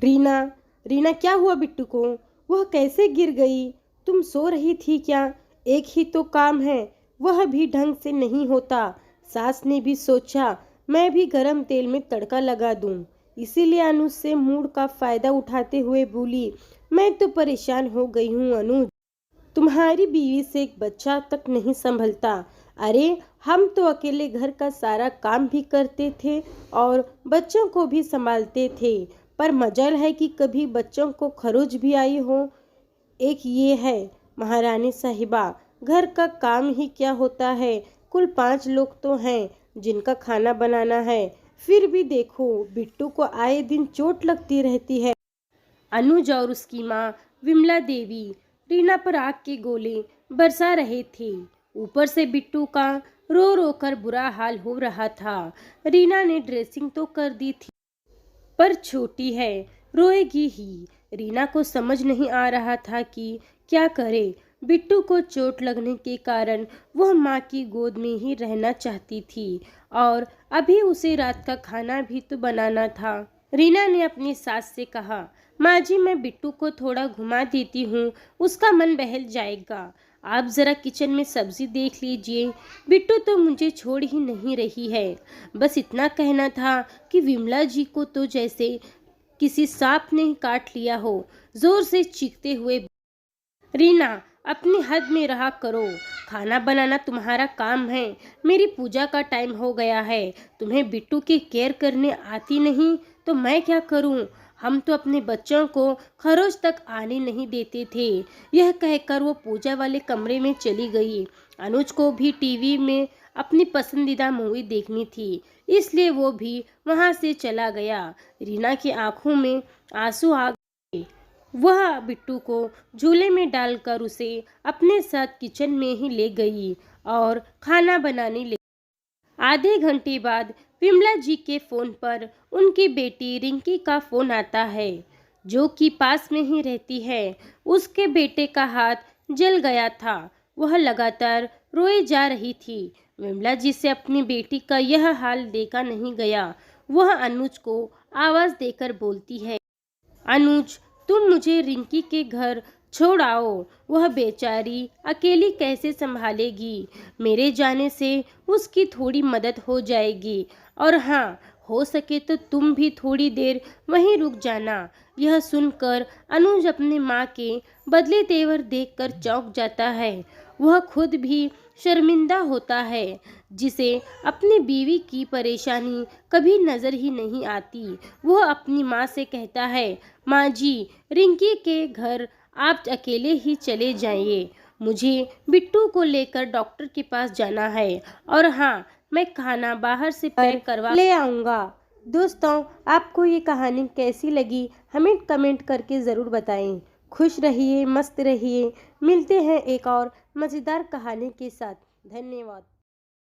रीना, रीना क्या हुआ बिट्टू को? वह कैसे गिर गई? तुम सो रही थी क्या? एक ही तो काम है, वह भी ढंग से नहीं होता। सास ने भी सोचा मैं भी गरम तेल में तड़का लगा दूं, इसीलिए अनुज से मूड का फायदा उठाते हुए बोली, मैं तो परेशान हो गई हूँ अनुज, तुम्हारी बीवी से एक बच्चा तक नहीं संभलता। अरे हम तो अकेले घर का सारा काम भी करते थे और बच्चों को भी संभालते थे, पर मजाल है कि कभी बच्चों को खरोच भी आई हो। एक ये है महारानी साहिबा, घर का काम ही क्या होता है, कुल 5 लोग तो हैं जिनका खाना बनाना है। फिर भी देखो बिट्टू को आए दिन चोट लगती रहती है। अनुज और उसकी माँ विमला देवी रीना पर आग के गोले बरसा रहे थे। ऊपर से बिट्टू का रो रो कर बुरा हाल हो रहा था। रीना ने ड्रेसिंग तो कर दी थी, पर छोटी है, रोएगी ही। रीना को समझ नहीं आ रहा था कि क्या करे। बिट्टू को चोट लगने के कारण वह माँ की गोद में ही रहना चाहती थी और अभी उसे रात का खाना भी तो बनाना था। रीना ने अपनी सास से कहा, माँ जी मैं बिट्टू को थोड़ा घुमा देती हूँ, उसका मन बहल जाएगा। आप जरा किचन में सब्जी देख लीजिए, बिट्टू तो मुझे छोड़ ही नहीं रही है। बस इतना कहना था कि विमला जी को तो जैसे किसी सांप ने काट लिया हो। जोर से चीखते हुए, रीना अपनी हद में रहा करो, खाना बनाना तुम्हारा काम है, मेरी पूजा का टाइम हो गया है। तुम्हें बिट्टू की केयर करने आती नहीं तो मैं क्या करूं? हम तो अपने बच्चों को खरोच तक आने नहीं देते थे। यह कहकर वो पूजा वाले कमरे में चली गई। अनुज को भी टीवी में अपनी पसंदीदा मूवी देखनी थी, इसलिए वो भी वहां से चला गया। रीना की आंखों में आंसू आ गए। वह बिट्टू को झूले में डालकर उसे अपने साथ किचन में ही ले गई और खाना बनाने लगी। आधे घंटे बाद विमला जी के फोन पर उनकी बेटी रिंकी का फोन आता है, जो कि पास में ही रहती है। उसके बेटे का हाथ जल गया था, वह लगातार रोए जा रही थी। विमला जी से अपनी बेटी का यह हाल देखा नहीं गया। वह अनुज को आवाज देकर बोलती है, अनुज तुम मुझे रिंकी के घर छोड़ आओ, वह बेचारी अकेली कैसे संभालेगी। मेरे जाने से उसकी थोड़ी मदद हो जाएगी, और हाँ हो सके तो तुम भी थोड़ी देर वहीं रुक जाना। यह सुनकर अनुज अपने माँ के बदले तेवर देखकर चौंक जाता है। वह खुद भी शर्मिंदा होता है, जिसे अपनी बीवी की परेशानी कभी नजर ही नहीं आती। वह अपनी माँ से कहता है, माँ जी रिंकी के घर आप अकेले ही चले जाइए, मुझे बिट्टू को लेकर डॉक्टर के पास जाना है, और हाँ मैं खाना बाहर से पैक करवा ले आऊँगा। दोस्तों आपको ये कहानी कैसी लगी हमें कमेंट करके ज़रूर बताएं। खुश रहिए, मस्त रहिए। मिलते हैं एक और मज़ेदार कहानी के साथ। धन्यवाद।